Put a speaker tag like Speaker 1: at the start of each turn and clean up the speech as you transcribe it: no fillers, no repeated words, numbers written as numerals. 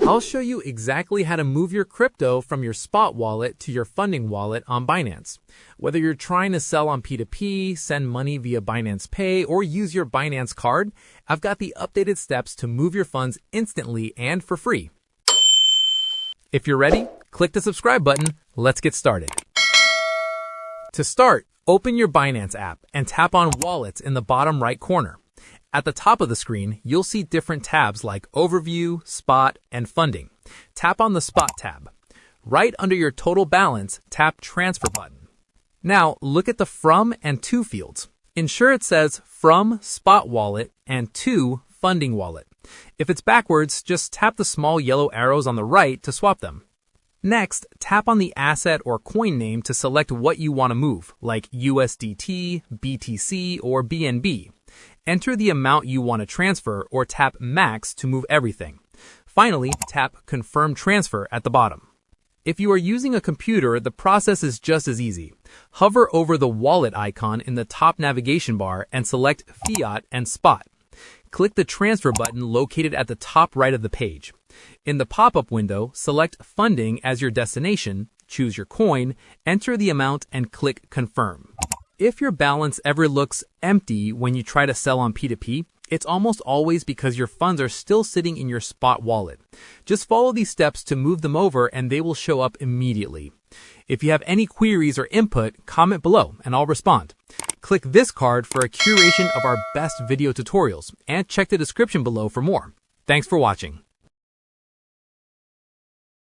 Speaker 1: I'll show you exactly how to move your crypto from your spot wallet to your funding wallet on Binance. Whether you're trying to sell on P2P, send money via Binance Pay, or use your Binance card, I've got the updated steps to move your funds instantly and for free. If you're ready, click the subscribe button. Let's get started. To start, open your Binance app and tap on Wallets in the bottom right corner. At the top of the screen, you'll see different tabs like Overview, Spot, and Funding. Tap on the Spot tab. Right under your total balance, tap Transfer button. Now, look at the From and To fields. Ensure it says From Spot Wallet and To Funding Wallet. If it's backwards, just tap the small yellow arrows on the right to swap them. Next, tap on the asset or coin name to select what you want to move, like USDT, BTC, or BNB. Enter the amount you want to transfer or tap Max to move everything. Finally, tap Confirm Transfer at the bottom. If you are using a computer, the process is just as easy. Hover over the wallet icon in the top navigation bar and select Fiat and Spot. Click the Transfer button located at the top right of the page. In the pop-up window, select Funding as your destination, choose your coin, enter the amount, and click Confirm. If your balance ever looks empty when you try to sell on P2P, it's almost always because your funds are still sitting in your spot wallet. Just follow these steps to move them over and they will show up immediately. If you have any queries or input, comment below and I'll respond. Click this card for a curation of our best video tutorials and check the description below for more. Thanks for watching.